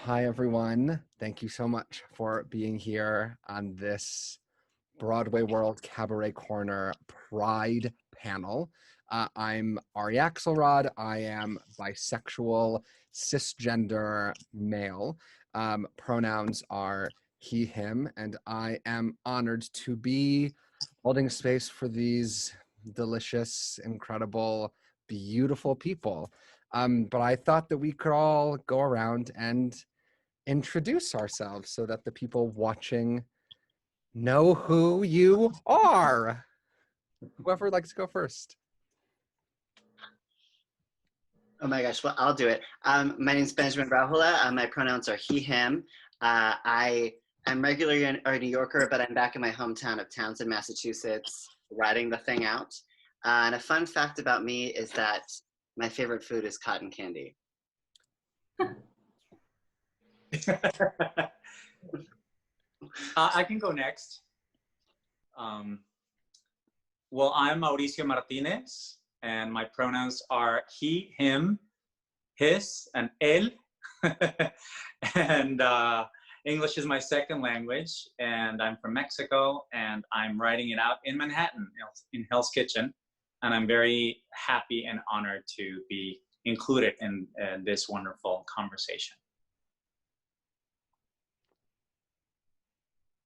Hi, everyone. Thank you so much for being here on this Broadway World Cabaret Corner Pride panel. I'm Ari Axelrod. I am bisexual, cisgender male. Pronouns are he, him, and I am honored to be holding space for these delicious, incredible, beautiful people. But I thought that we could all go around and introduce ourselves so that the people watching know who you are. Whoever would like to go first. Oh my gosh, well, I'll do it. My name is Benjamin Rahula. My pronouns are he, him. I am regularly a New Yorker, but I'm back in my hometown of Townsend, Massachusetts, riding the thing out. And a fun fact about me is that my favorite food is cotton candy. I can go next. Well, I'm Mauricio Martinez, and my pronouns are he, him, his, and él. And English is my second language, and I'm from Mexico, and I'm writing it out in Manhattan, in Hell's Kitchen. And I'm very happy and honored to be included in this wonderful conversation.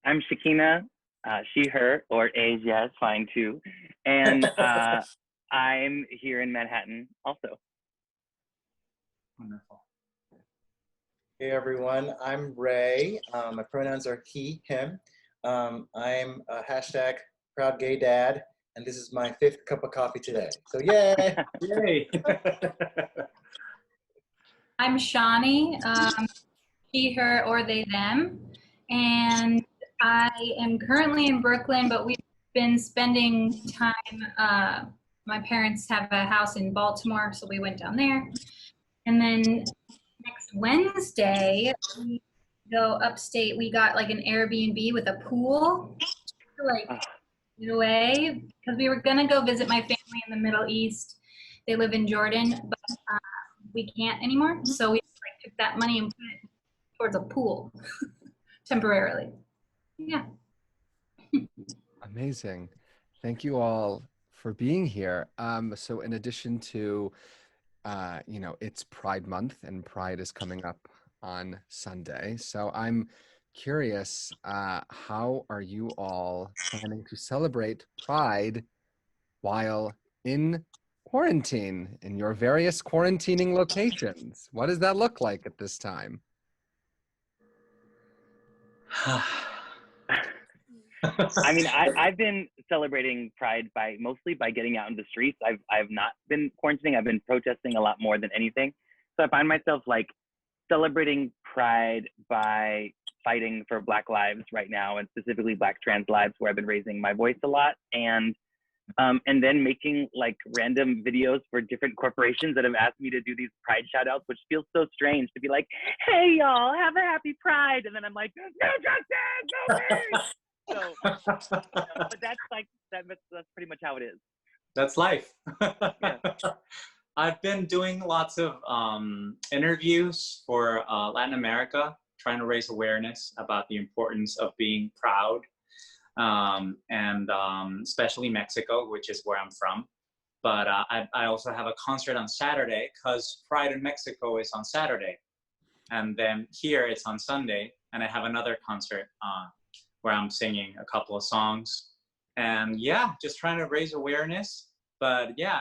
I'm Shakina, she, her, or Asia is fine too. And I'm here in Manhattan also. Wonderful. Hey everyone, I'm Ray. My pronouns are he, him. I'm a hashtag proud gay dad, and this is my 5th cup of coffee today. So yay! Yay! I'm Shawnee, she, her, or they, them. And I am currently in Brooklyn, but we've been spending time, my parents have a house in Baltimore, so we went down there. And then next Wednesday, we go upstate. We got like an Airbnb with a pool to like get away, because we were gonna go visit my family in the Middle East. They live in Jordan, but we can't anymore. So we like took that money and put it towards a pool temporarily. Yeah. Amazing. Thank you all for being here. So in addition to, it's Pride Month, and Pride is coming up on Sunday. So I'm curious, how are you all planning to celebrate Pride while in quarantine, in your various quarantining locations? What does that look like at this time? I mean, I've been celebrating Pride mostly by getting out in the streets. I've not been quarantining. I've been protesting a lot more than anything. So I find myself like celebrating Pride by fighting for Black lives right now, and specifically Black trans lives, where I've been raising my voice a lot, and then making like random videos for different corporations that have asked me to do these Pride shout outs, which feels so strange to be like, hey y'all, have a happy Pride. And then I'm like, no justice, no peace. So, but that's like, that's pretty much how it is. That's life. Yeah. I've been doing lots of interviews for Latin America, trying to raise awareness about the importance of being proud, and especially Mexico, which is where I'm from. But I also have a concert on Saturday, because Pride in Mexico is on Saturday. And then here it's on Sunday, and I have another concert where I'm singing a couple of songs. And yeah, just trying to raise awareness. But yeah,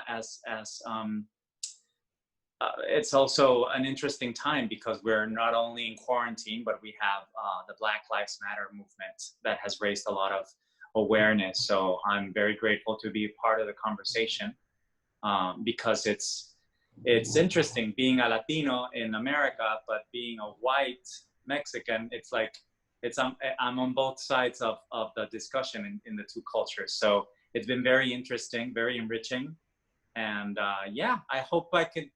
it's also an interesting time, because we're not only in quarantine, but we have the Black Lives Matter movement that has raised a lot of awareness. So I'm very grateful to be a part of the conversation, because it's interesting being a Latino in America, but being a white Mexican, it's like, I'm on both sides of the discussion in the two cultures. So it's been very interesting, very enriching. And yeah, I hope I could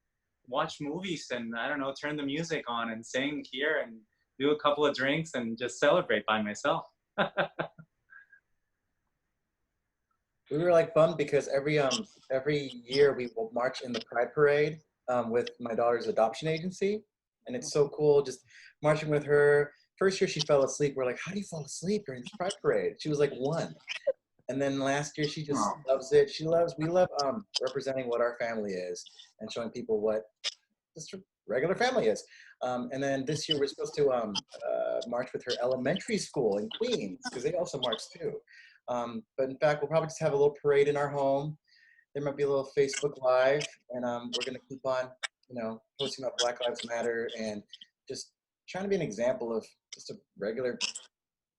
watch movies and, I don't know, turn the music on and sing here and do a couple of drinks and just celebrate by myself. We were like bummed because every year we will march in the Pride Parade with my daughter's adoption agency. And it's so cool just marching with her. First year she fell asleep. We're like, how do you fall asleep during this pride parade? She was like 1. And then last year she just loves it. We love representing what our family is and showing people what just a regular family is. And then this year we're supposed to march with her elementary school in Queens, because they also march too. But in fact, we'll probably just have a little parade in our home. There might be a little Facebook Live, and we're gonna keep on, posting about Black Lives Matter and just trying to be an example of just a regular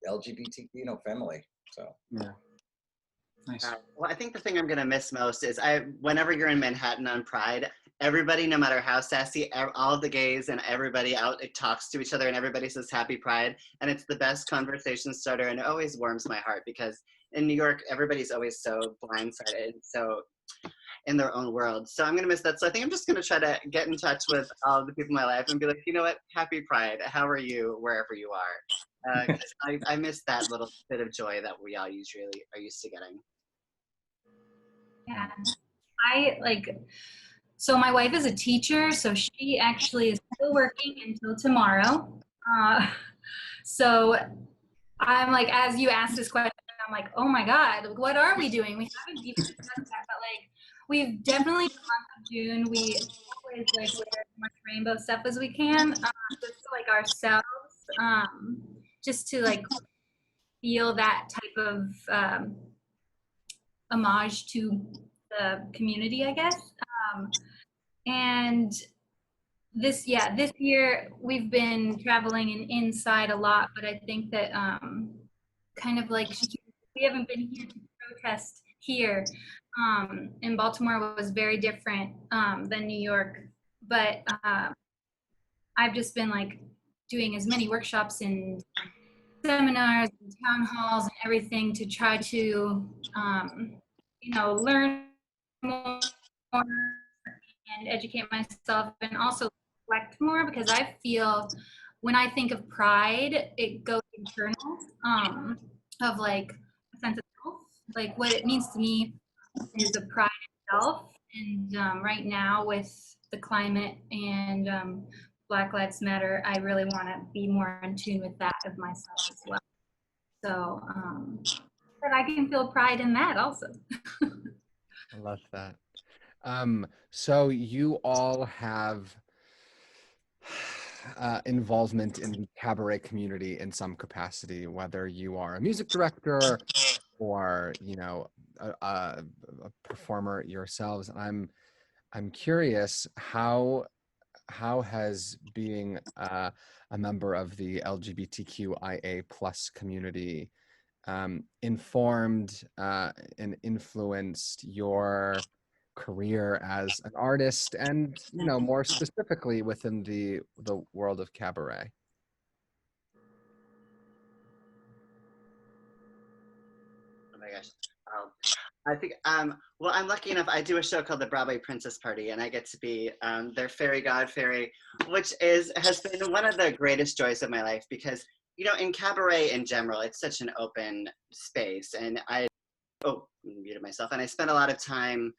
LGBT, family. So Yeah. Nice. Well, I think the thing I'm gonna miss most is whenever you're in Manhattan on Pride, everybody, no matter how sassy, all of the gays and everybody out, it talks to each other and everybody says Happy Pride, and it's the best conversation starter, and it always warms my heart because in New York, everybody's always so blindsided, so in their own world. So I'm gonna miss that. So I think I'm just gonna try to get in touch with all the people in my life and be like, you know what, Happy Pride. How are you wherever you are? Because I miss that little bit of joy that we all usually are used to getting. Yeah, so my wife is a teacher, so she actually is still working until tomorrow. So I'm like, as you asked this question, I'm like, oh my God, what are we doing? We haven't even discussed that, but like, we've definitely, the month of June, we always like wear as much rainbow stuff as we can, just to like ourselves, just to like feel that type of homage to the community, I guess. And this year we've been traveling and inside a lot, but I think that kind of like we haven't been here to protest here. In Baltimore was very different than New York, but I've just been like doing as many workshops and seminars and town halls and everything to try to learn more and educate myself and also reflect more, because I feel when I think of pride, it goes internal, of like a sense of self, like what it means to me is a pride itself. And right now with the climate and Black Lives Matter, I really want to be more in tune with that of myself as well. So that I can feel pride in that also. I love that. So you all have involvement in the cabaret community in some capacity, whether you are a music director or a performer yourselves. I'm curious, how has being a member of the LGBTQIA+ community informed and influenced your career as an artist, and more specifically within the world of cabaret? Oh my gosh. I think, well, I'm lucky enough, I do a show called the Broadway Princess Party, and I get to be their fairy godfairy, which has been one of the greatest joys of my life, because, in cabaret in general, it's such an open space, and I muted myself, and I spent a lot of time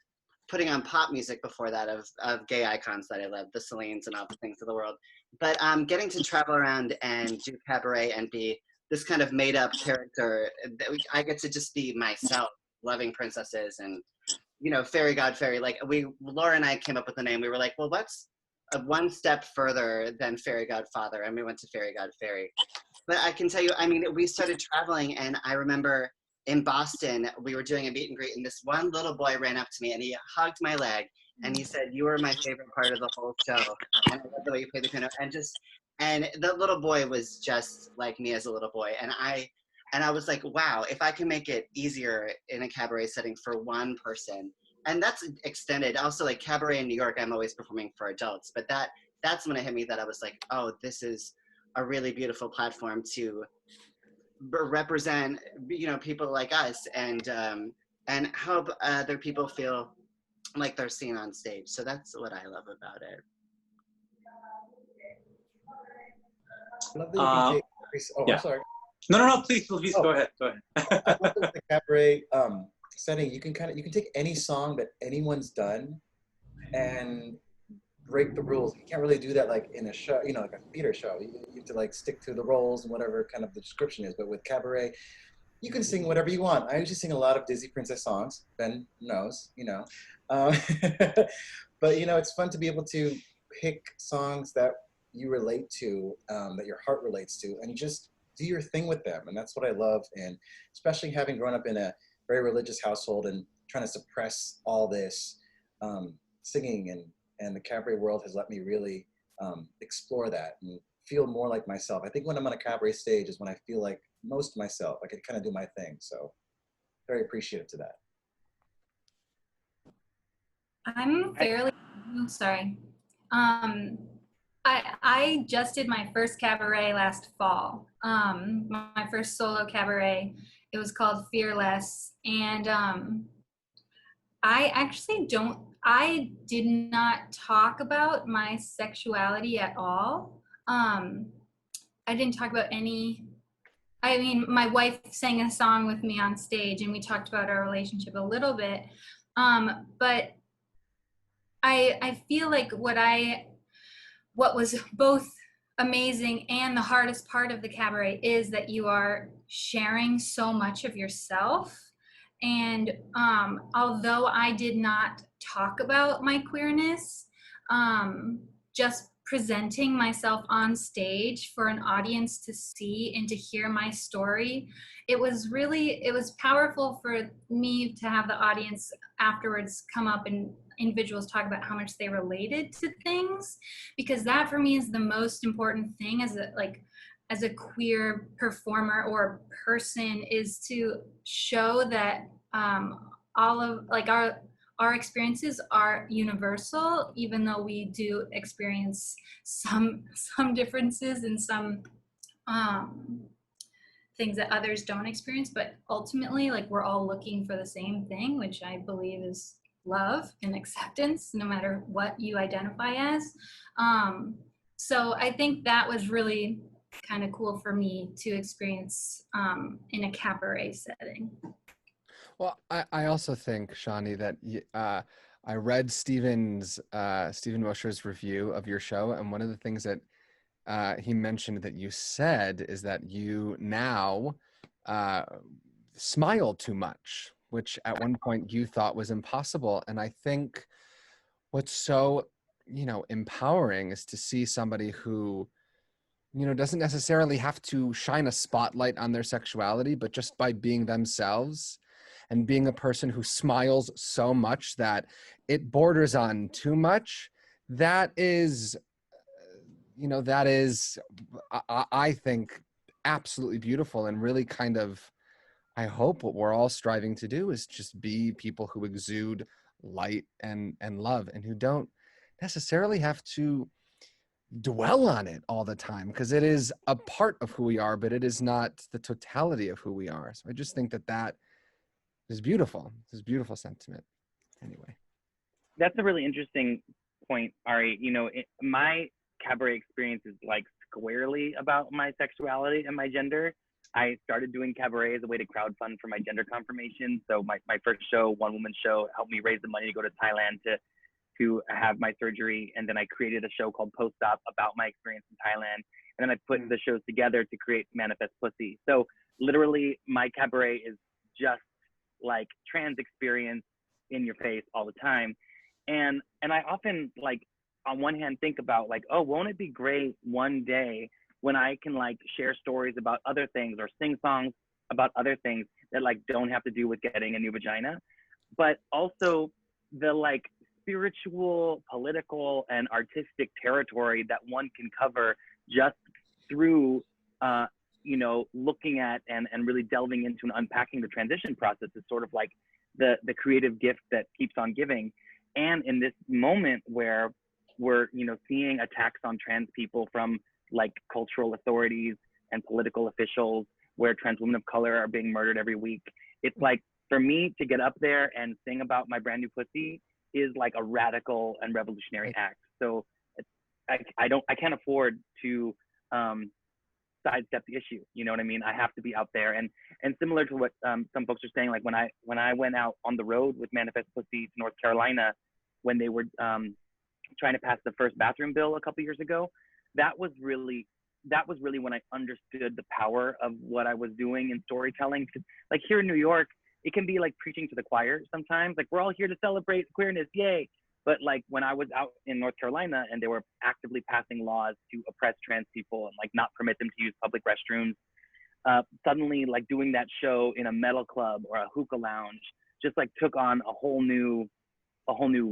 putting on pop music before that of gay icons that I love, the Celines and all the things of the world. But getting to travel around and do cabaret and be this kind of made up character, I get to just be myself, loving princesses and, fairy godfairy. Like Laura and I came up with the name. We were like, well, what's one step further than fairy godfather? And we went to fairy godfairy. But I can tell you, we started traveling, and I remember in Boston, we were doing a meet and greet, and this one little boy ran up to me and he hugged my leg and he said, "You were my favorite part of the whole show. And I love the way you play the piano." And the little boy was just like me as a little boy. And I was like, wow, if I can make it easier in a cabaret setting for one person, and that's extended. Also, like cabaret in New York, I'm always performing for adults, but that's when it hit me that I was like, oh, this is a really beautiful platform to represent, people like us, and help other people feel like they're seen on stage. So that's what I love about it. I love that you can take. Yeah. I'm sorry. No, please go ahead. I love that the cabaret setting, you can take any song that anyone's done and break the rules. You can't really do that like in a show, you know, like a theater show. You have to like stick to the roles and whatever kind of the description is. But with cabaret, you can sing whatever you want. I usually sing a lot of Disney princess songs. Ben knows, you know. Um, but you know, it's fun to be able to pick songs that you relate to, that your heart relates to, and just do your thing with them. And that's what I love. And especially having grown up in a very religious household and trying to suppress all this singing, and the cabaret world has let me really explore that and feel more like myself. I think when I'm on a cabaret stage is when I feel like most myself. I can kind of do my thing. So very appreciative to that. I'm fairly, oh, sorry. I just did my first cabaret last fall. My first solo cabaret. It was called Fearless, and I did not talk about my sexuality at all. I didn't talk about I mean, my wife sang a song with me on stage and we talked about our relationship a little bit. But I feel like what was both amazing and the hardest part of the cabaret is that you are sharing so much of yourself. And although I did not talk about my queerness, just presenting myself on stage for an audience to see and to hear my story, it was powerful for me to have the audience afterwards come up and individuals talk about how much they related to things, because that for me is the most important thing as a queer performer or person, is to show that all of like our experiences are universal, even though we do experience some differences and some things that others don't experience. But ultimately, like, we're all looking for the same thing, which I believe is love and acceptance, no matter what you identify as. So I think that was really kind of cool for me to experience in a cabaret setting. Well, I also think, Shawnee, that I read Stephen Mosher's review of your show, and one of the things that he mentioned that you said is that you now smile too much, which at one point you thought was impossible. And I think what's so, empowering is to see somebody who, doesn't necessarily have to shine a spotlight on their sexuality, but just by being themselves and being a person who smiles so much that it borders on too much, that is, I think, absolutely beautiful, and really kind of, I hope what we're all striving to do is just be people who exude light and love, and who don't necessarily have to dwell on it all the time, because it is a part of who we are, but it is not the totality of who we are. So I just think that is beautiful. This is a beautiful sentiment. Anyway. That's a really interesting point, Ari. My cabaret experience is like squarely about my sexuality and my gender. I started doing cabaret as a way to crowdfund for my gender confirmation. So my first show, one woman show, helped me raise the money to go to Thailand to have my surgery. And then I created a show called Post Op about my experience in Thailand. And then I put the shows together to create Manifest Pussy. So literally my cabaret is just like trans experience in your face all the time. And I often, like, on one hand think about, like, oh, won't it be great one day when I can like share stories about other things or sing songs about other things that like don't have to do with getting a new vagina, but also the like spiritual, political, and artistic territory that one can cover just through looking at and really delving into and unpacking the transition process is sort of like the creative gift that keeps on giving. And in this moment where we're seeing attacks on trans people from like cultural authorities and political officials, where trans women of color are being murdered every week, it's like, for me to get up there and sing about my brand new pussy is like a radical and revolutionary act. So I can't afford to sidestep the issue. You know what I mean? I have to be out there. And similar to what some folks are saying, like when I went out on the road with Manifest Pussy to North Carolina, when they were trying to pass the first bathroom bill a couple years ago, that was really when I understood the power of what I was doing in storytelling. Like here in New York, it can be like preaching to the choir sometimes. Like we're all here to celebrate queerness, yay! But like when I was out in North Carolina and they were actively passing laws to oppress trans people and like not permit them to use public restrooms, suddenly like doing that show in a metal club or a hookah lounge just like took on a whole new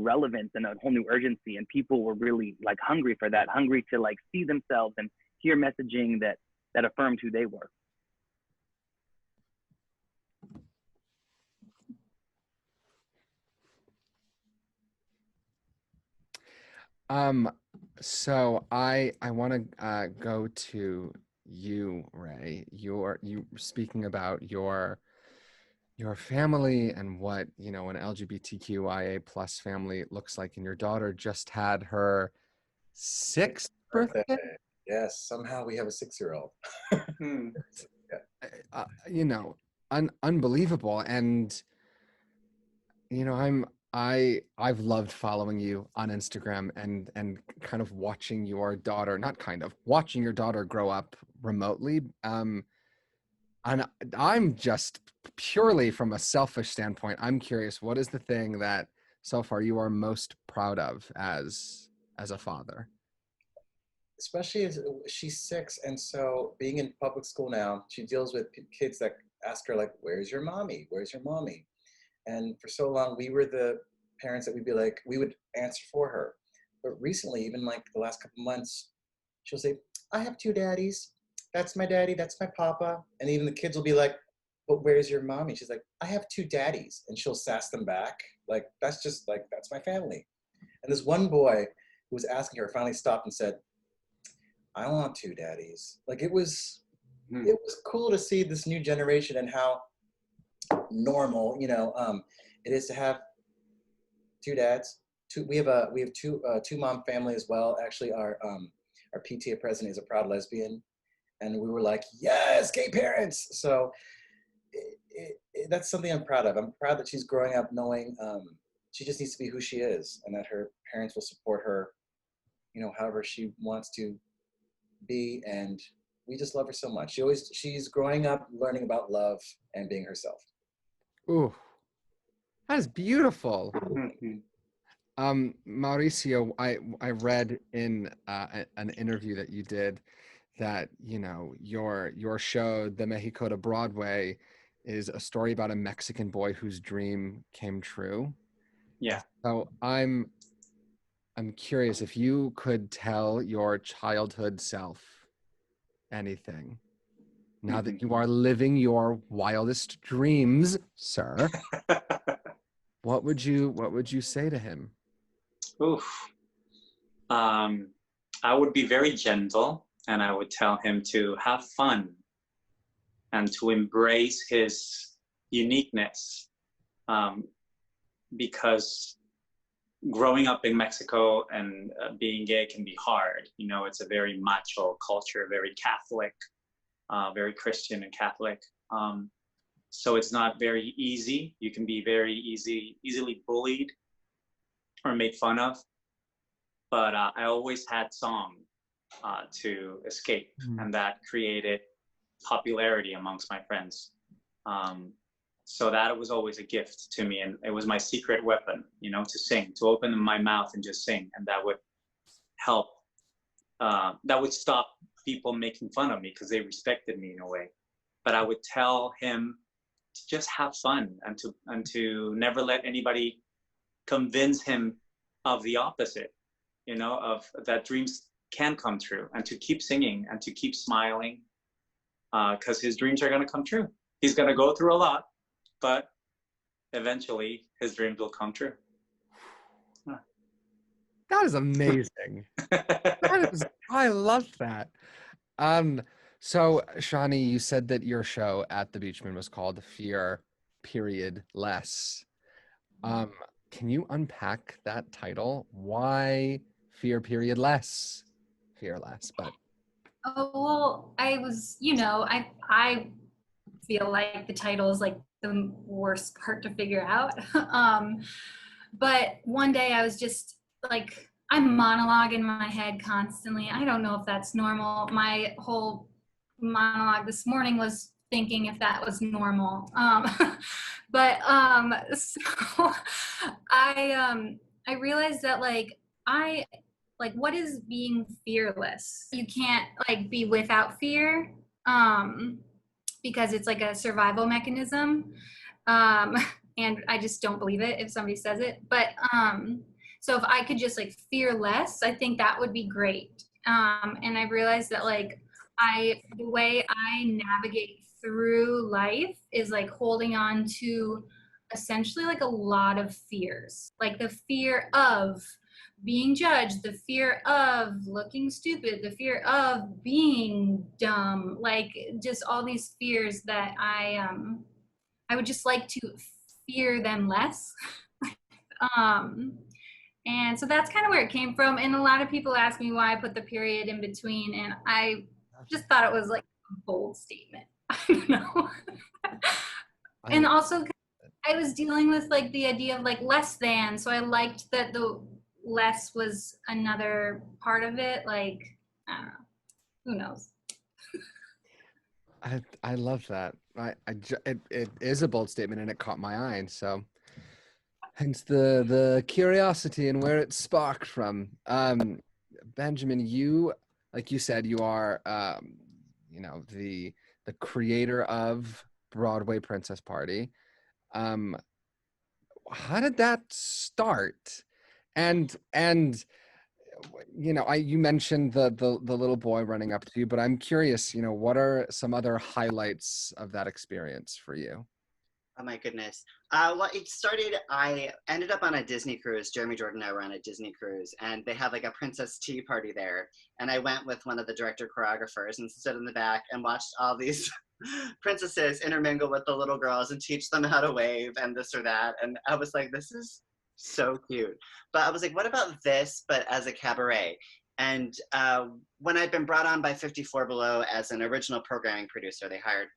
relevance and a whole new urgency, and people were really like hungry for that, hungry to like see themselves and hear messaging that affirmed who they were. So I want to go to you, Ray. You speaking about your family and what, you know, an LGBTQIA plus family looks like, and your daughter just had her 6th birthday. Yes, somehow we have a 6-year-old. You know, unbelievable. And you know, I've loved following you on Instagram and kind of watching your daughter, not kind of watching your daughter grow up remotely. And I'm just purely from a selfish standpoint, I'm curious, what is the thing that so far you are most proud of as a father? Especially as she's 6, and so being in public school now, she deals with kids that ask her like, "Where's your mommy? Where's your mommy?" And for so long, we were the parents that we would answer for her. But recently, even like the last couple months, she'll say, "I have 2 daddies. That's my daddy, that's my papa." And even the kids will be like, "But where's your mommy?" She's like, "I have 2 daddies." And she'll sass them back. Like, that's just like, that's my family. And this one boy who was asking her finally stopped and said, "I want 2 daddies." Like it was cool to see this new generation and how normal, it is to have 2 dads. We have 2 mom family as well. Actually, our PTA president is a proud lesbian, and we were like, yes, gay parents. So that's something I'm proud of. I'm proud that she's growing up knowing she just needs to be who she is, and that her parents will support her, however she wants to be. And we just love her so much. She's growing up learning about love and being herself. Ooh, that is beautiful. Mauricio, I read in an interview that you did that, you know, your show, The Mexico to Broadway, is a story about a Mexican boy whose dream came true. Yeah. So I'm curious if you could tell your childhood self anything now that you are living your wildest dreams, sir. What would you say to him? Oof. I would be very gentle, and I would tell him to have fun and to embrace his uniqueness, because growing up in Mexico and being gay can be hard. You know, it's a very macho culture, very Catholic, very Christian and Catholic. So it's not very easy. You can be very easily bullied or made fun of. But I always had song to escape, and that created popularity amongst my friends. So that was always a gift to me, and it was my secret weapon, you know, to sing, to open my mouth and just sing, and that would help. That would stop people making fun of me because they respected me in a way. But I would tell him to just have fun and to never let anybody convince him of the opposite, you know, of that dreams can come true, and to keep singing and to keep smiling, because his dreams are going to come true. He's going to go through a lot, but eventually his dreams will come true. That is amazing. I love that. So Shani, you said that your show at the Beachman was called Fear Period Less. Can you unpack that title? Why Fear Period Less? Fear Less, but. Oh, well, I feel like the title is like the worst part to figure out. But one day I was just like, monologue in my head constantly. I don't know if that's normal. My whole monologue this morning was thinking if that was normal. So I realized that what is being fearless? You can't like be without fear, because it's like a survival mechanism. Um, and I just don't believe it if somebody says it. So if I could just like fear less, I think that would be great. And I realized that the way I navigate through life is like holding on to essentially like a lot of fears, like the fear of being judged, the fear of looking stupid, the fear of being dumb, like just all these fears that I would just like to fear them less. um, and so that's kind of where it came from. And a lot of people ask me why I put the period in between, and I just thought it was like a bold statement. I don't know. And also, I was dealing with like the idea of like less than, so I liked that the less was another part of it. Like, I don't know. Who knows? I love that. It is a bold statement, and it caught my eye. And so, hence the curiosity and where it sparked from. Benjamin, you, like you said, you are the creator of Broadway Princess Party. How did that start? And you mentioned the little boy running up to you, but I'm curious, what are some other highlights of that experience for you? Oh my goodness. Well, it started, I ended up on a Disney cruise. Jeremy Jordan and I were on a Disney cruise, and they had like a princess tea party there. And I went with one of the director choreographers and stood in the back and watched all these princesses intermingle with the little girls and teach them how to wave and this or that. And I was like, this is so cute. But I was like, what about this, but as a cabaret? And when I'd been brought on by 54 Below as an original programming producer, they hired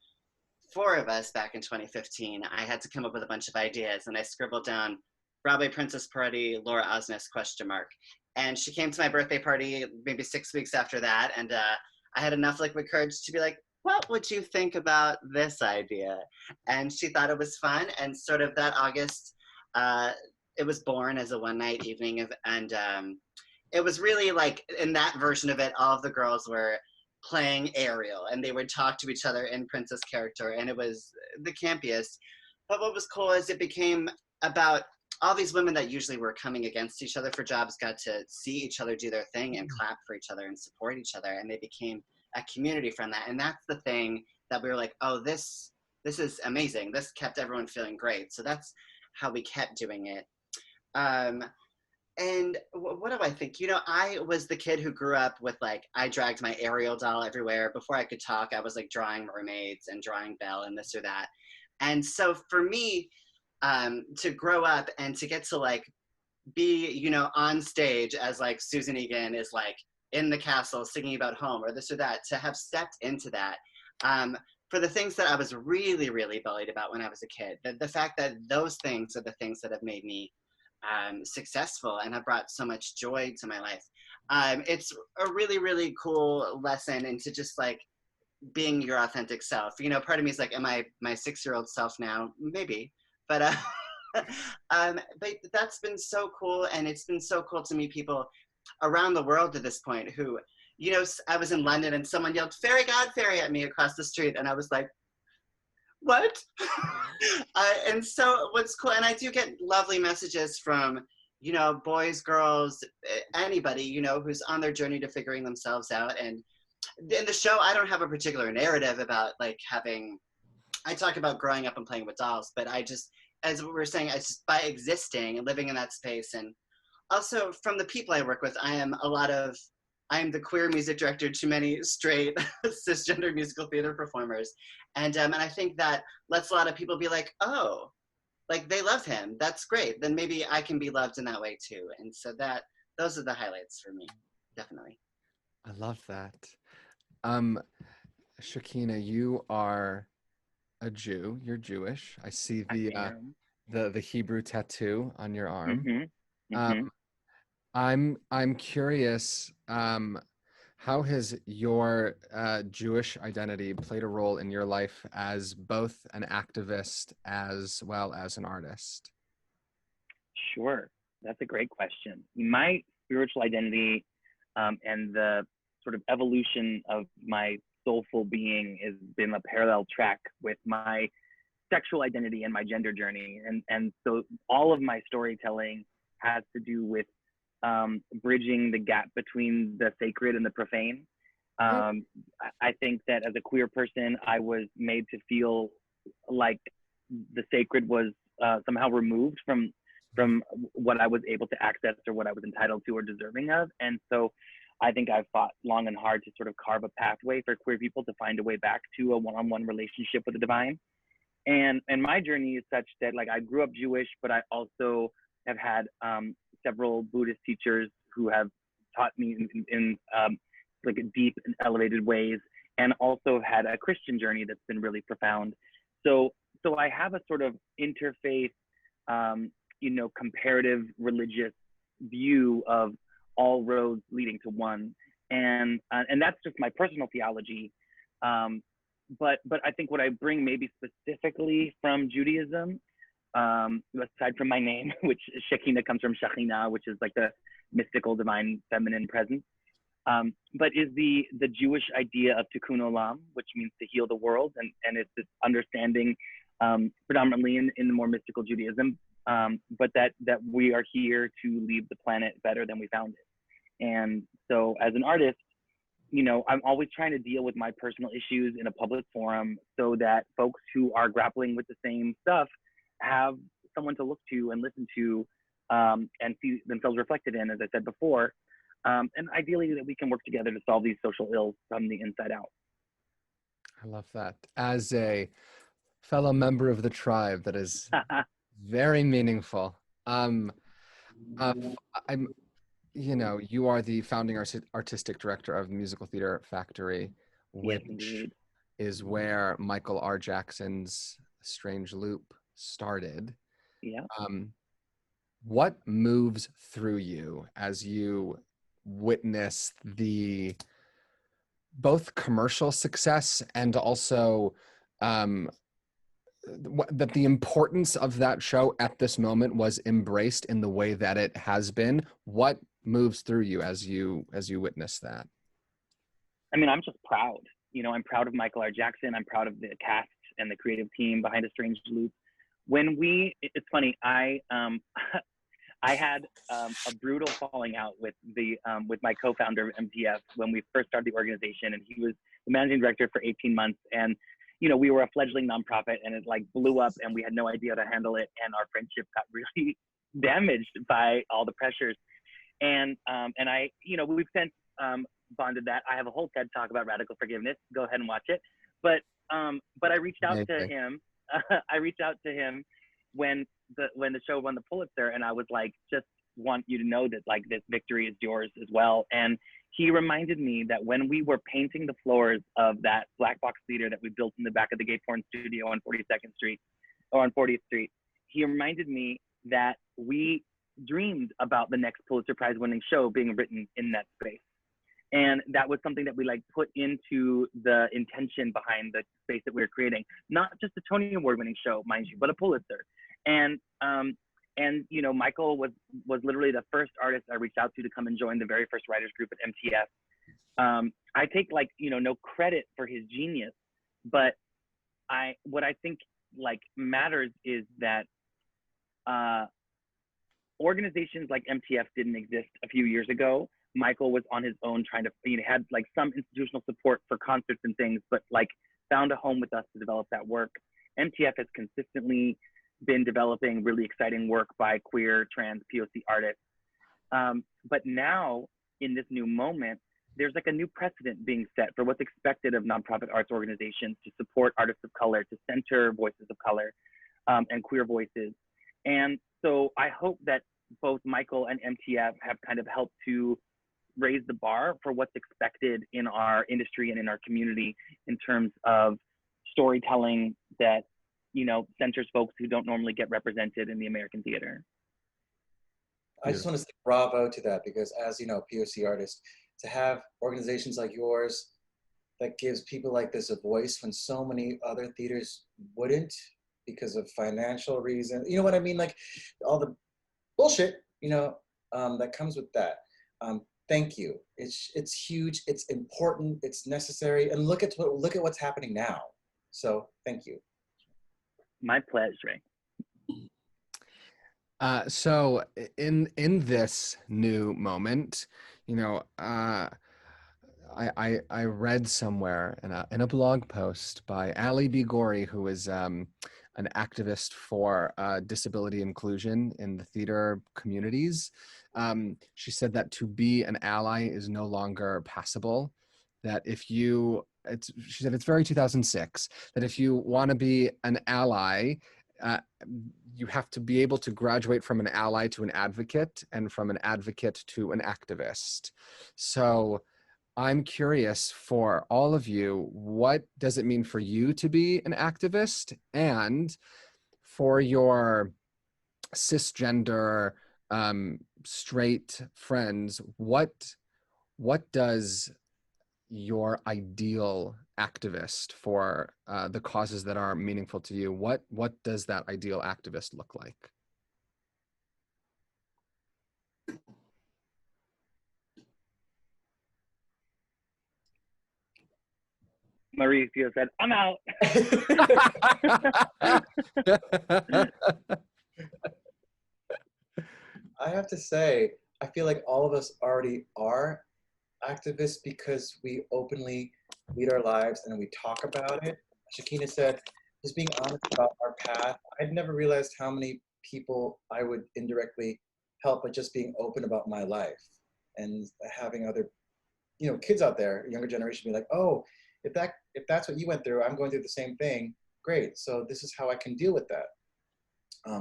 four of us back in 2015. I had to come up with a bunch of ideas, and I scribbled down Broadway Princess Party, Laura Osnes, ? And she came to my birthday party maybe 6 weeks after that, and I had enough liquid courage to be like, what would you think about this idea? And she thought it was fun, and sort of that August, it was born as a one-night evening, and it was really like, in that version of it, all of the girls were playing Ariel, and they would talk to each other in princess character, and it was the campiest. But what was cool is it became about all these women that usually were coming against each other for jobs got to see each other do their thing and clap for each other and support each other, and they became a community from that. And that's the thing that we were like, oh, this is amazing. This kept everyone feeling great. So that's how we kept doing it. And what do I think? I was the kid who grew up with I dragged my Ariel doll everywhere. Before I could talk, I was drawing mermaids and drawing Belle and this or that. And so for me, to grow up and to get to be, on stage as Susan Egan is in the castle singing about home or this or that, to have stepped into that. For the things that I was really, really bullied about when I was a kid, the fact that those things are the things that have made me successful and have brought so much joy to my life. It's a really, really cool lesson into just being your authentic self. Part of me is am I my 6-year-old self now? Maybe, but but that's been so cool, and it's been so cool to meet people around the world at this point who, I was in London and someone yelled "Fairy God Fairy" at me across the street, and I was like, what? And so what's cool, and I do get lovely messages from, boys, girls, anybody, who's on their journey to figuring themselves out. And in the show, I don't have a particular narrative about I talk about growing up and playing with dolls, but I just, as we were saying, I just, by existing and living in that space, and also from the people I work with, I am the queer music director to many straight cisgender musical theater performers. And I think that lets a lot of people be like, oh, they love him. That's great. Then maybe I can be loved in that way too. And so those are the highlights for me, definitely. I love that. Shakina, you are a Jew. You're Jewish. I see the Hebrew tattoo on your arm. Mm-hmm. Mm-hmm. I'm curious. How has your Jewish identity played a role in your life as both an activist as well as an artist? Sure, that's a great question. My spiritual identity and the sort of evolution of my soulful being has been a parallel track with my sexual identity and my gender journey. And so all of my storytelling has to do with bridging the gap between the sacred and the profane. I think that as a queer person, I was made to feel like the sacred was somehow removed from what I was able to access or what I was entitled to or deserving of. And so I think I've fought long and hard to sort of carve a pathway for queer people to find a way back to a one-on-one relationship with the divine. And my journey is such that, like, I grew up Jewish, but I also have had several Buddhist teachers who have taught me in like deep and elevated ways, and also had a Christian journey that's been really profound. So I have a sort of interfaith, comparative religious view of all roads leading to one, and that's just my personal theology. But I think what I bring maybe specifically from Judaism, aside from my name, which Shekinah comes from Shekhinah, which is like the mystical divine feminine presence, but is the Jewish idea of tikkun olam, which means to heal the world, and it's this understanding predominantly in the more mystical Judaism, but that we are here to leave the planet better than we found it. And so as an artist, I'm always trying to deal with my personal issues in a public forum so that folks who are grappling with the same stuff have someone to look to and listen to, and see themselves reflected in, as I said before. And ideally that we can work together to solve these social ills from the inside out. I love that. As a fellow member of the tribe, that is very meaningful. I'm you are the founding artistic director of the Musical Theater Factory, which Yes, is where Michael R. Jackson's Strange Loop started. Yeah. What moves through you as you witness the both commercial success and also that the importance of that show at this moment was embraced in the way that it has been? What moves through you as you witness that? I mean, I'm just proud. I'm proud of Michael R. Jackson. I'm proud of the cast and the creative team behind A Strange Loop. It's funny, I had a brutal falling out with my co-founder of MTF when we first started the organization, and he was the managing director for 18 months. And we were a fledgling nonprofit, and it like blew up, and we had no idea how to handle it, and our friendship got really damaged by all the pressures. And I, we've since bonded that. I have a whole TED talk about radical forgiveness. Go ahead and watch it. But I reached out to him. I reached out to him when the show won the Pulitzer, and I was like, just want you to know that like this victory is yours as well. And he reminded me that when we were painting the floors of that black box theater that we built in the back of the Gay Porn Studio on 42nd Street or on 40th Street, he reminded me that we dreamed about the next Pulitzer Prize winning show being written in that space. And that was something that we like put into the intention behind the space that we were creating. Not just a Tony Award winning show, mind you, but a Pulitzer. And Michael was literally the first artist I reached out to come and join the very first writers group at MTF. I take no credit for his genius, but what I think like matters is that organizations like MTF didn't exist a few years ago. Michael was on his own trying to, had like some institutional support for concerts and things, but like found a home with us to develop that work. MTF has consistently been developing really exciting work by queer, trans, POC artists. But now in this new moment, there's like a new precedent being set for what's expected of nonprofit arts organizations to support artists of color, to center voices of color and queer voices. And so I hope that both Michael and MTF have kind of helped to raise the bar for what's expected in our industry and in our community in terms of storytelling that, centers folks who don't normally get represented in the American theater. I just want to say bravo to that, because as you know, POC artist, to have organizations like yours that gives people like this a voice when so many other theaters wouldn't because of financial reasons. You know what I mean? Like all the bullshit, that comes with that. Thank you. It's huge. It's important. It's necessary. And look at what's happening now. So thank you. My pleasure. So in this new moment, I read somewhere in a blog post by Ali B. Gori, who is an activist for disability inclusion in the theater communities. She said that to be an ally is no longer passable. That she said it's very 2006. That if you want to be an ally, you have to be able to graduate from an ally to an advocate, and from an advocate to an activist. So I'm curious for all of you, what does it mean for you to be an activist? And for your cisgender straight friends, what does your ideal activist for the causes that are meaningful to you, what does that ideal activist look like? Mauricio said, "I'm out." I have to say, I feel like all of us already are activists because we openly lead our lives and we talk about it. Shakina said, just being honest about our path. I'd never realized how many people I would indirectly help by just being open about my life, and having other, kids out there, younger generation, be like, oh, if that's what you went through, I'm going through the same thing. Great. So this is how I can deal with that.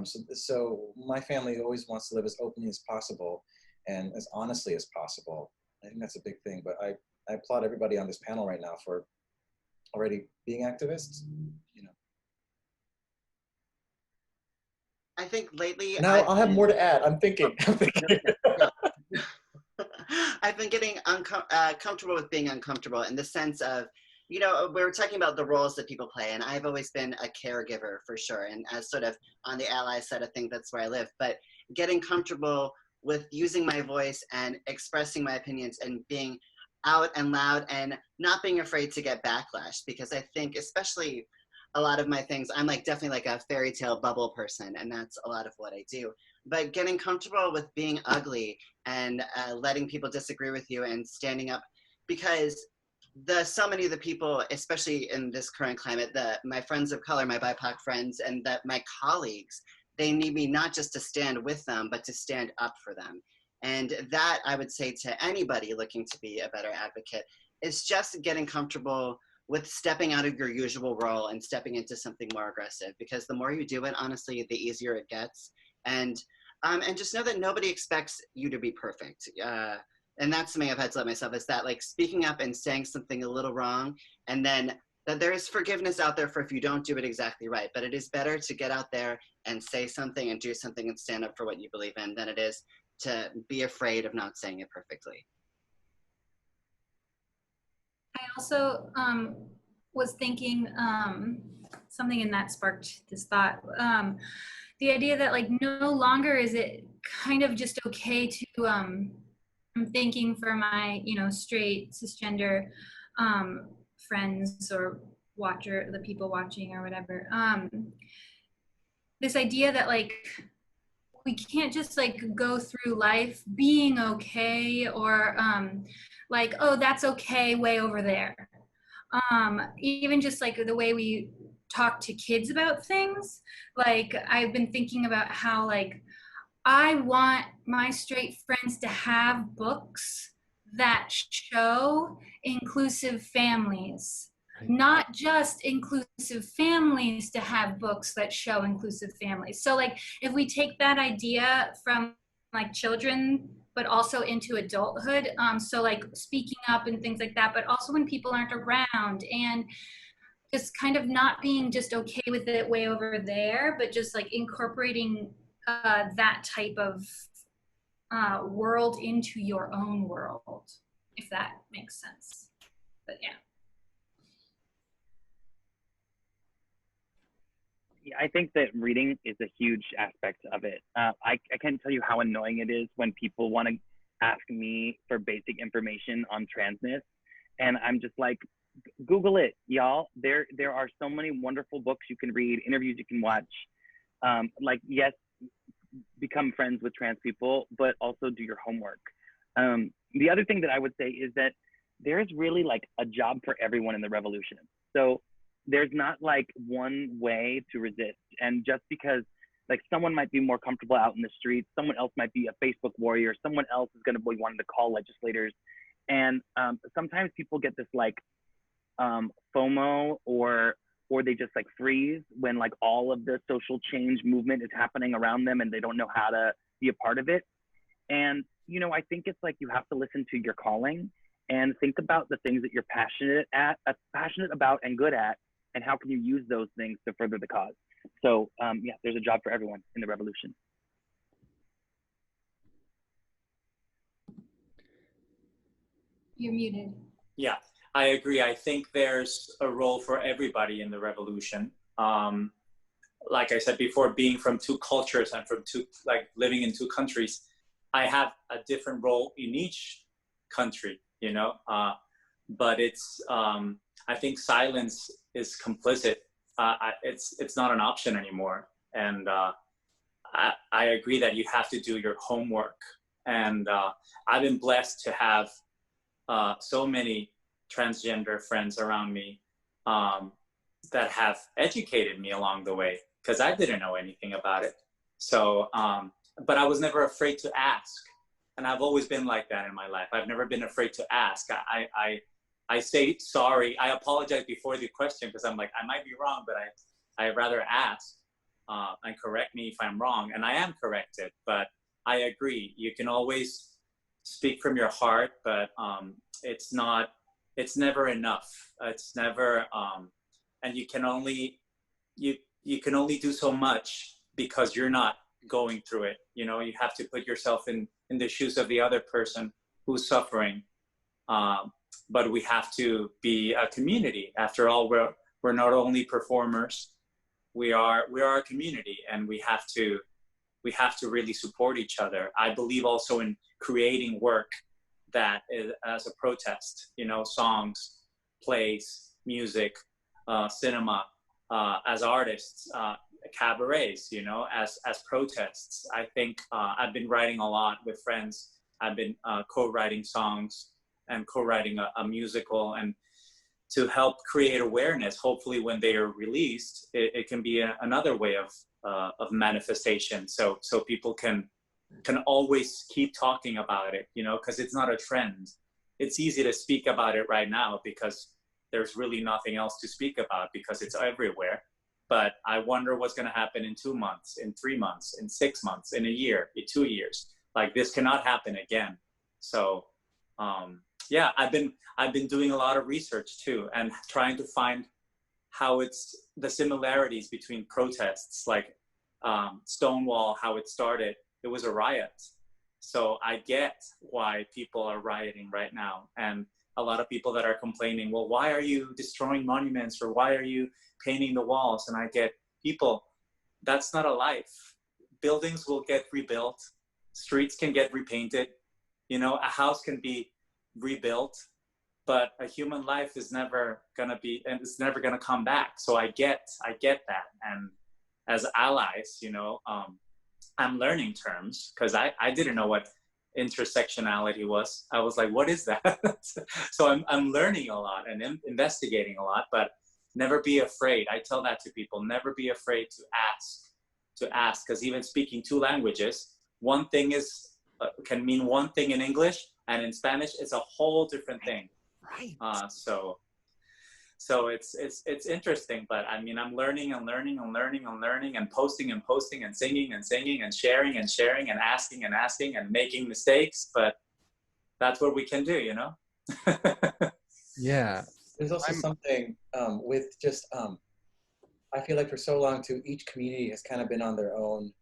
So my family always wants to live as openly as possible and as honestly as possible. I think that's a big thing. But I applaud everybody on this panel right now for already being activists. I think lately Now I'll have more to add. I'm thinking. I've been getting comfortable with being uncomfortable, in the sense of, we were talking about the roles that people play, and I've always been a caregiver for sure. And as sort of on the ally side of things, that's where I live. But getting comfortable with using my voice and expressing my opinions and being out and loud and not being afraid to get backlash, because I think especially a lot of my things, I'm definitely like a fairy tale bubble person, and that's a lot of what I do. But getting comfortable with being ugly and letting people disagree with you and standing up, because so many of the people, especially in this current climate, my friends of color, my BIPOC friends, and my colleagues, they need me not just to stand with them, but to stand up for them. And that, I would say to anybody looking to be a better advocate, is just getting comfortable with stepping out of your usual role and stepping into something more aggressive. Because the more you do it, honestly, the easier it gets. And just know that nobody expects you to be perfect. And that's something I've had to let myself, is that speaking up and saying something a little wrong, and then that there is forgiveness out there for if you don't do it exactly right. But it is better to get out there and say something and do something and stand up for what you believe in, than it is to be afraid of not saying it perfectly. I also was thinking something, and that sparked this thought. The idea that no longer is it kind of just okay to, I'm thinking for my, straight cisgender friends or the people watching or whatever, this idea that we can't just go through life being okay, or oh, that's okay way over there. Even just the way we talk to kids about things. I've been thinking about how I want my straight friends to have books that show inclusive families. Not just inclusive families to have books that show inclusive families. So if we take that idea from children, but also into adulthood, so speaking up and things like that, but also when people aren't around, and just kind of not being just okay with it way over there, but just incorporating that type of world into your own world, if that makes sense. But yeah. Yeah, I think that reading is a huge aspect of it. I can't tell you how annoying it is when people want to ask me for basic information on transness, and I'm just like, Google it, y'all. There are so many wonderful books you can read, interviews you can watch. Like, yes, become friends with trans people, but also do your homework. The other thing that I would say is that there's really like a job for everyone in the revolution. So there's not like one way to resist. And just because like someone might be more comfortable out in the streets, someone else might be a Facebook warrior, someone else is going to be wanting to call legislators. And sometimes people get this like FOMO or they just like freeze when like all of the social change movement is happening around them and they don't know how to be a part of it. And, you know, I think it's like you have to listen to your calling and think about the things that you're passionate about and good at, and how can you use those things to further the cause. So yeah, there's a job for everyone in the revolution. You're muted. Yeah, I agree. I think there's a role for everybody in the revolution. Like I said before, being from two cultures and from like living in two countries, I have a different role in each country, you know. But it's, I think silence is complicit. It's not an option anymore. And I agree that you have to do your homework. And I've been blessed to have so many transgender friends around me that have educated me along the way, because I didn't know anything about it. So, but I was never afraid to ask. And I've always been like that in my life. I've never been afraid to ask. I say sorry. I apologize before the question because I'm like, I might be wrong, but I'd rather ask and correct me if I'm wrong. And I am corrected, but I agree. You can always speak from your heart, but it's never enough. It's never, and you can only do so much because you're not going through it. You know, you have to put yourself in the shoes of the other person who's suffering. But we have to be a community. After all, we're not only performers, we are a community, and we have to really support each other. I believe also in creating work that is as a protest, you know, songs, plays, music, cinema, as artists, cabarets, you know, as protests. I think I've been writing a lot with friends. I've been co-writing songs and co-writing a musical, and to help create awareness. Hopefully when they are released, it can be another way of manifestation. So people can always keep talking about it, you know, because it's not a trend. It's easy to speak about it right now because there's really nothing else to speak about because it's everywhere. But I wonder what's going to happen in 2 months, in 3 months, in 6 months, in a year, in 2 years. Like, this cannot happen again. So yeah, I've been doing a lot of research too, and trying to find how it's the similarities between protests, like Stonewall, how it started. It was a riot. So I get why people are rioting right now. And a lot of people that are complaining, well, why are you destroying monuments, or why are you painting the walls? And I get, people, that's not a life. Buildings will get rebuilt. Streets can get repainted. You know, a house can be rebuilt, but a human life is never gonna be, and it's never gonna come back. So I get that. And as allies, you know, I'm learning terms, because I didn't know what intersectionality was. I was like, what is that? So I'm learning a lot and investigating a lot, but never be afraid. I tell that to people, never be afraid to ask, because even speaking 2 languages, one thing is can mean one thing in English, and in Spanish it's a whole different thing. Right. So it's interesting, but I mean, I'm learning and posting and singing and sharing and asking and making mistakes, but that's what we can do, you know? Yeah. There's also something with just, I feel like for so long too, each community has kind of been on their own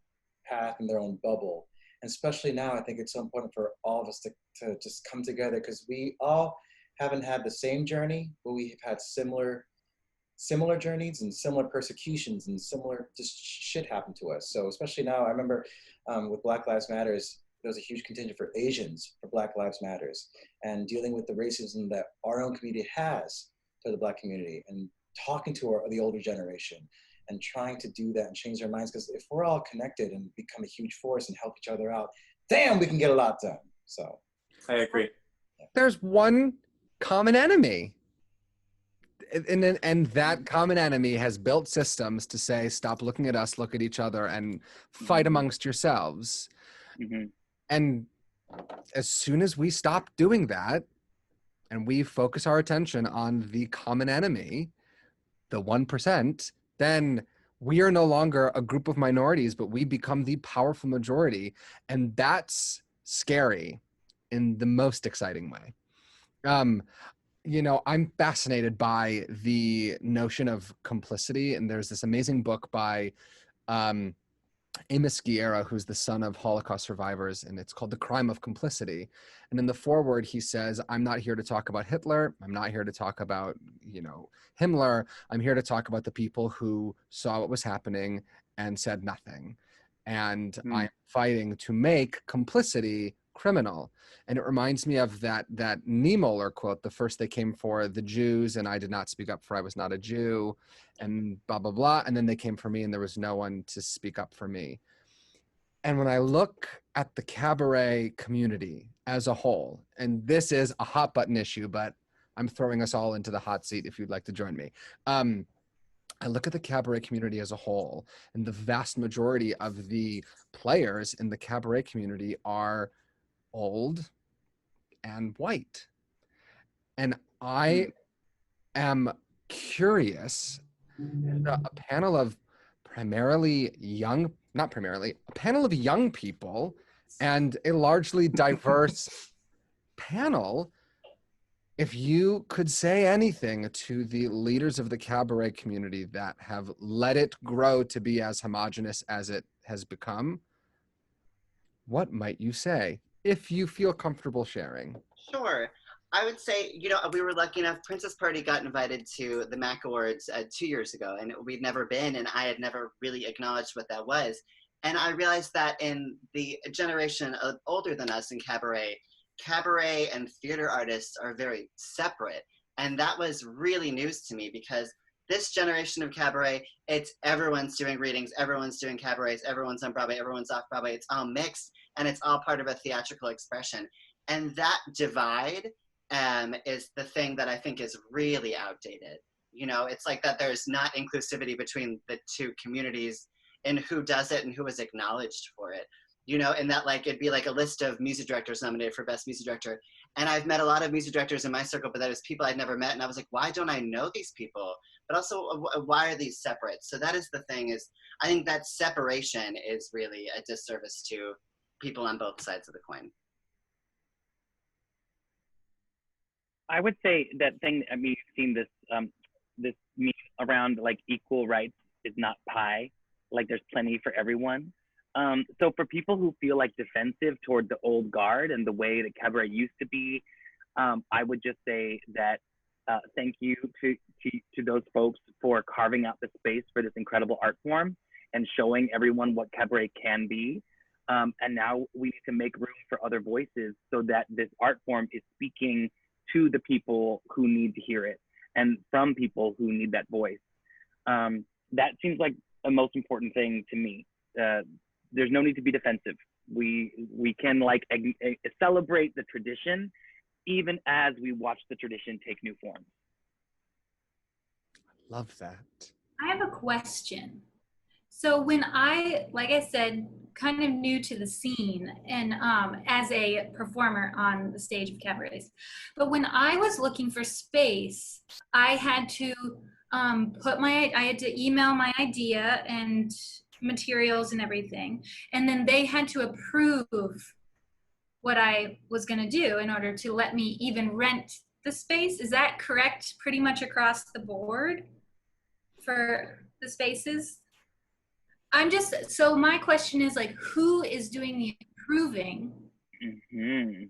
path and their own bubble. And especially now, I think it's so important for all of us to just come together, because we all haven't had the same journey, but we have had similar journeys and similar persecutions and similar just shit happened to us. So especially now, I remember with Black Lives Matters, there was a huge contingent for Asians for Black Lives Matters, and dealing with the racism that our own community has to the Black community, and talking to the older generation and trying to do that and change their minds. Because if we're all connected and become a huge force and help each other out, damn, we can get a lot done. So I agree. There's one common enemy. And that common enemy has built systems to say, stop looking at us, look at each other, and fight amongst yourselves. Mm-hmm. And as soon as we stop doing that, and we focus our attention on the common enemy, the 1%, then we are no longer a group of minorities, but we become the powerful majority. And that's scary in the most exciting way. I'm fascinated by the notion of complicity. And there's this amazing book by Amos Guerra, who's the son of Holocaust survivors, and it's called The Crime of Complicity. And in the foreword, he says, I'm not here to talk about Hitler. I'm not here to talk about, Himmler. I'm here to talk about the people who saw what was happening and said nothing. And I'm fighting to make complicity criminal. And it reminds me of that Niemöller quote, the first they came for the Jews and I did not speak up for I was not a Jew, and blah, blah, blah. And then they came for me and there was no one to speak up for me. And when I look at the cabaret community as a whole, and this is a hot button issue, but I'm throwing us all into the hot seat if you'd like to join me. I look at the cabaret community as a whole, and the vast majority of the players in the cabaret community are old and white. And I am curious, a panel of young people and a largely diverse panel, if you could say anything to the leaders of the cabaret community that have let it grow to be as homogenous as it has become, what might you say, if you feel comfortable sharing? Sure. I would say, we were lucky enough, Princess Party got invited to the MAC Awards 2 years ago, and we'd never been, and I had never really acknowledged what that was. And I realized that in the generation older than us in cabaret and theater artists are very separate. And that was really news to me, because this generation of cabaret, it's everyone's doing readings, everyone's doing cabarets, everyone's on Broadway, everyone's off Broadway, it's all mixed, and it's all part of a theatrical expression. And that divide is the thing that I think is really outdated. It's like that there's not inclusivity between the two communities in who does it and who is acknowledged for it. And that it'd be like a list of music directors nominated for Best Music Director. And I've met a lot of music directors in my circle, but that is people I'd never met. And I was like, why don't I know these people? But also, why are these separate? So that is the thing, is I think that separation is really a disservice to people on both sides of the coin. I would say that thing, you've seen this, this meme around equal rights is not pie. There's plenty for everyone. So for people who feel defensive toward the old guard and the way that cabaret used to be, I would just say that thank you to those folks for carving out the space for this incredible art form and showing everyone what cabaret can be. And now we need to make room for other voices so that this art form is speaking to the people who need to hear it and from people who need that voice. That seems like the most important thing to me. There's no need to be defensive. We can celebrate the tradition even as we watch the tradition take new forms. Love that. I have a question. So when like I said, kind of new to the scene and as a performer on the stage of cabarets, but when I was looking for space, I had to I had to email my idea and materials and everything, and then they had to approve what I was going to do in order to let me even rent the space. Is that correct pretty much across the board for the spaces? So my question is who is doing the improving. Mm-hmm.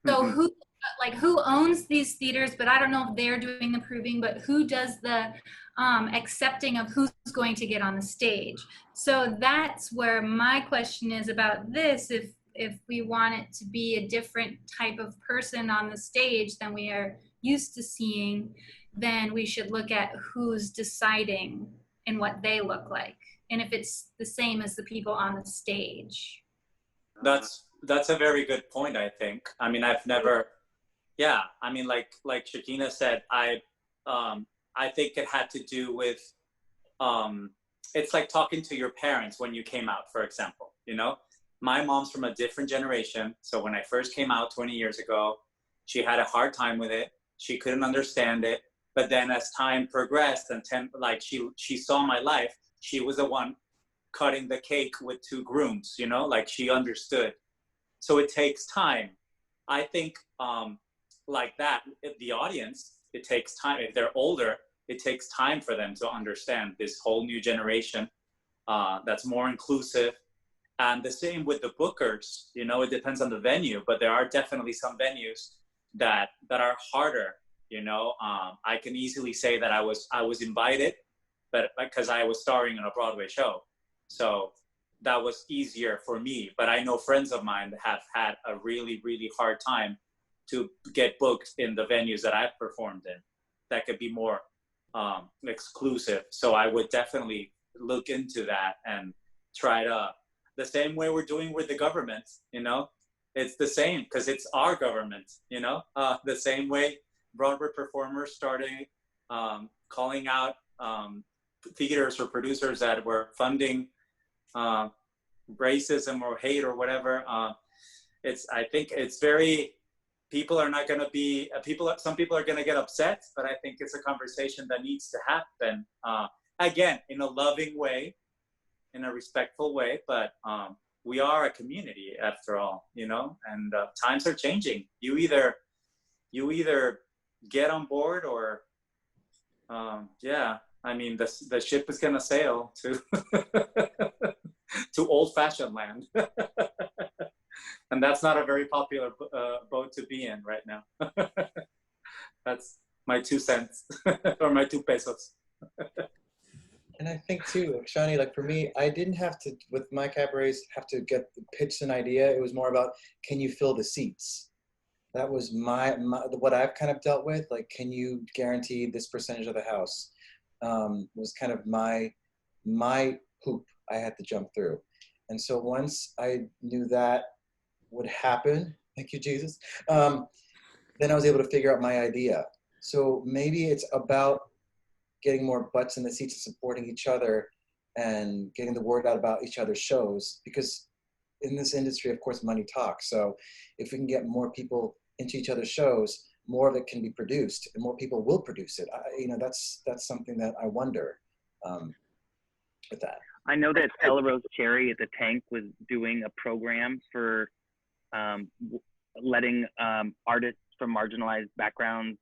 So who owns these theaters? But I don't know if they're doing the proving, but who does the accepting of who's going to get on the stage? So that's where my question is about this. If we want it to be a different type of person on the stage than we are used to seeing, then we should look at who's deciding and what they look like, and if it's the same as the people on the stage. That's a very good point, I think. I mean, I've never, yeah, I mean, like Shakina said, I think it had to do with, it's like talking to your parents when you came out, for example. You know, my mom's from a different generation, so when I first came out 20 years ago, she had a hard time with it. She couldn't understand it. But then as time progressed and like she saw my life, she was the one cutting the cake with two grooms, you know, like she understood. So it takes time. I think like that, if the audience, it takes time. If they're older, it takes time for them to understand this whole new generation that's more inclusive. And the same with the bookers, you know, it depends on the venue, but there are definitely some venues that are harder, you know. I can easily say that I was invited, but because I was starring in a Broadway show. So that was easier for me. But I know friends of mine that have had a really, really hard time to get booked in the venues that I've performed in that could be more exclusive. So I would definitely look into that and try to, the same way we're doing with the government, you know, it's the same because it's our government, you know, the same way Broadway performers starting calling out theaters or producers that were funding racism or hate or whatever. I think it's very, people are not going to be, some people are going to get upset, but I think it's a conversation that needs to happen, again, in a loving way, in a respectful way, but we are a community after all, you know, and times are changing. You either get on board or, yeah, I mean, the ship is going to sail to to old-fashioned land. And that's not a very popular boat to be in right now. That's my 2 cents or my 2 pesos. And I think too, like Shani, like for me, I didn't have to, with my cabarets, have to pitch an idea. It was more about, can you fill the seats? That was my what I've kind of dealt with. Like, can you guarantee this percentage of the house? Was kind of my hoop I had to jump through. And so once I knew that would happen, thank you, Jesus, then I was able to figure out my idea. So maybe it's about getting more butts in the seats and supporting each other and getting the word out about each other's shows, because in this industry, of course, money talks. So if we can get more people into each other's shows, more of it can be produced and more people will produce it. You know, that's something that I wonder with that. I know that Stella Rose Cherry at the Tank was doing a program for letting artists from marginalized backgrounds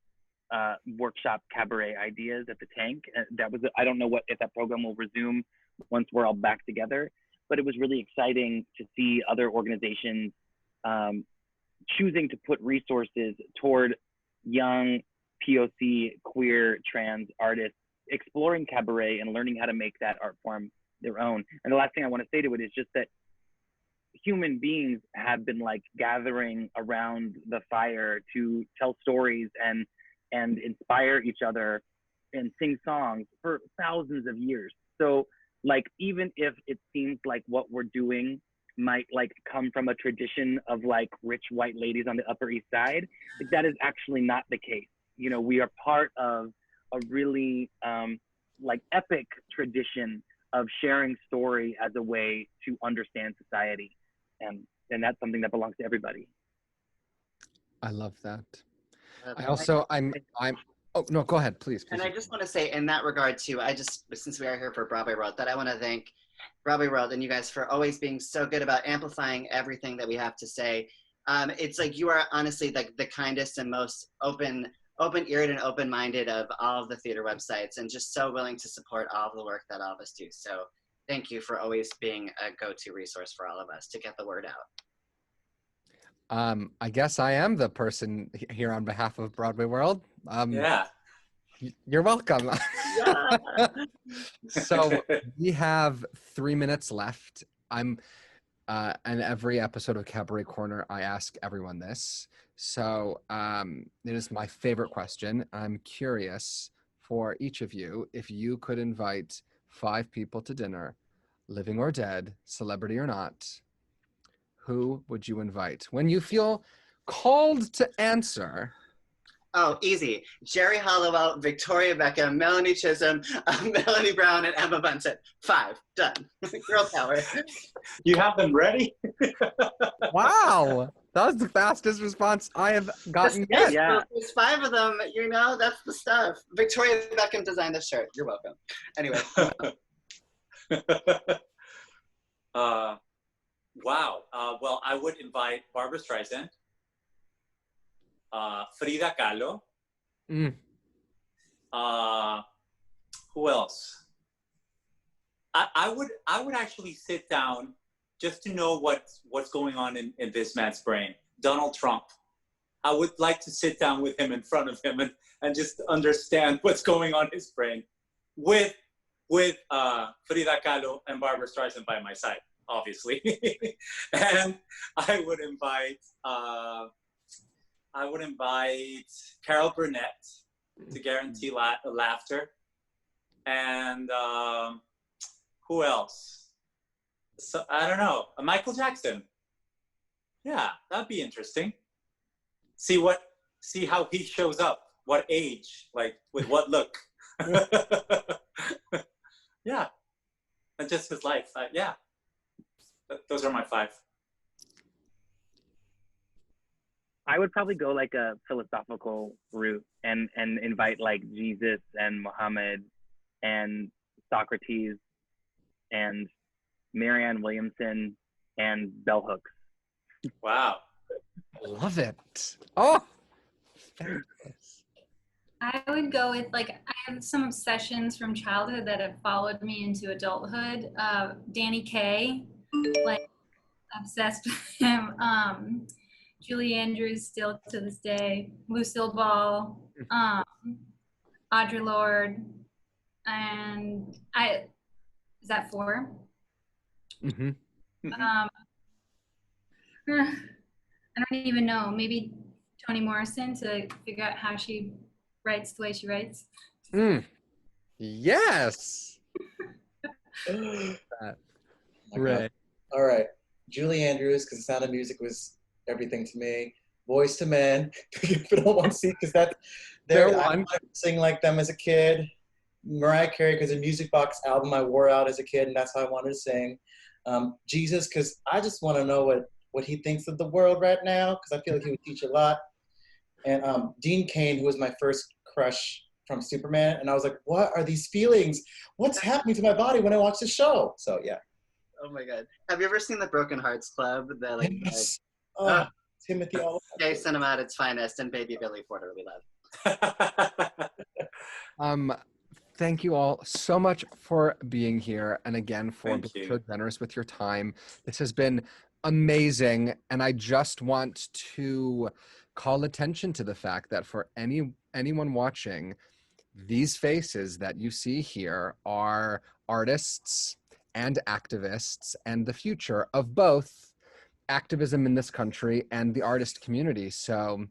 workshop cabaret ideas at the Tank. That was, I don't know if that program will resume once we're all back together, but it was really exciting to see other organizations choosing to put resources toward young POC, queer, trans artists exploring cabaret and learning how to make that art form their own. And the last thing I want to say to it is just that human beings have been like gathering around the fire to tell stories and inspire each other and sing songs for thousands of years. So like, even if it seems like what we're doing might like come from a tradition of like rich white ladies on the Upper East Side, like, that is actually not the case. You know, we are part of a really like epic tradition of sharing story as a way to understand society. And that's something that belongs to everybody. I love that. I'm oh no, go ahead, please. And I just want to say in that regard too, since we are here for Broadway World, that I want to thank Broadway World and you guys for always being so good about amplifying everything that we have to say. It's like, you are honestly like the kindest and most open-eared and open-minded of all of the theater websites, and just so willing to support all of the work that all of us do. So thank you for always being a go-to resource for all of us to get the word out. I guess I am the person here on behalf of Broadway World. Yeah. You're welcome. Yeah. So we have 3 minutes left. And every episode of Cabaret Corner, I ask everyone this. So it is my favorite question. I'm curious for each of you, if you could invite 5 people to dinner, living or dead, celebrity or not, who would you invite? When you feel called to answer. Oh, easy. Jerry Hollowell, Victoria Beckham, Melanie Chisholm, Melanie Brown, and Emma Bunton. 5. Done. Girl power. You have them ready? Wow, that was the fastest response I have gotten yet. Yeah. There's 5 of them, you know, that's the stuff. Victoria Beckham designed this shirt. You're welcome. Anyway. Wow. Well, I would invite Barbara Streisand, Frida Kahlo. Mm. Who else? I would actually sit down just to know what's going on in this man's brain. Donald Trump. I would like to sit down with him in front of him and just understand what's going on in his brain with Frida Kahlo and Barbara Streisand by my side, obviously. And I would invite Carol Burnett to guarantee laughter. And who else? So I don't know. Michael Jackson. Yeah, that'd be interesting. See how he shows up. What age? Like with what look? Yeah, and just his life. Yeah, those are my 5. I would probably go like a philosophical route and invite like Jesus and Muhammad and Socrates and Marianne Williamson and bell hooks. Wow. Love it. Oh, fabulous. I would go with I have some obsessions from childhood that have followed me into adulthood. Danny Kaye, obsessed with him. Julie Andrews still to this day. Lucille Ball, Audre Lorde, and is that 4? Mm-hmm. I don't even know. Maybe Toni Morrison to figure out how she writes the way she writes. Yes. Right. All right. Julie Andrews, because The Sound of Music was everything to me. Boys to Men, if you don't want to see, because I wanted to sing like them as a kid. Mariah Carey, because the Music Box album I wore out as a kid, and that's how I wanted to sing. Jesus, because I just want to know what he thinks of the world right now, because I feel like he would teach a lot. And Dean Cain, who was my first crush from Superman, and I was like, what are these feelings? What's happening to my body when I watch the show? So yeah. Oh my God. Have you ever seen the Broken Hearts Club? Yes. Timothy all Gay cinema at its finest, and Baby Billy Porter we love. Thank you all so much for being here, and again for being so generous with your time. This has been amazing, and I just want to call attention to the fact that for anyone watching, these faces that you see here are artists and activists and the future of both activism in this country and the artist community. So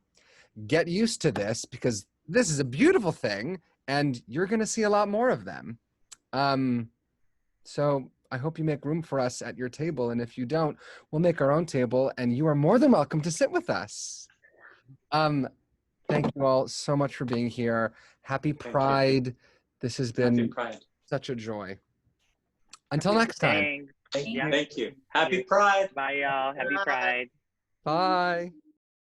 get used to this, because this is a beautiful thing and you're going to see a lot more of them. So I hope you make room for us at your table. And if you don't, we'll make our own table, and you are more than welcome to sit with us. Thank you all so much for being here. Happy Pride. This has been such a joy. Until next time. Thanks. Thank you. Happy Pride. Bye, y'all. Happy Pride. Bye.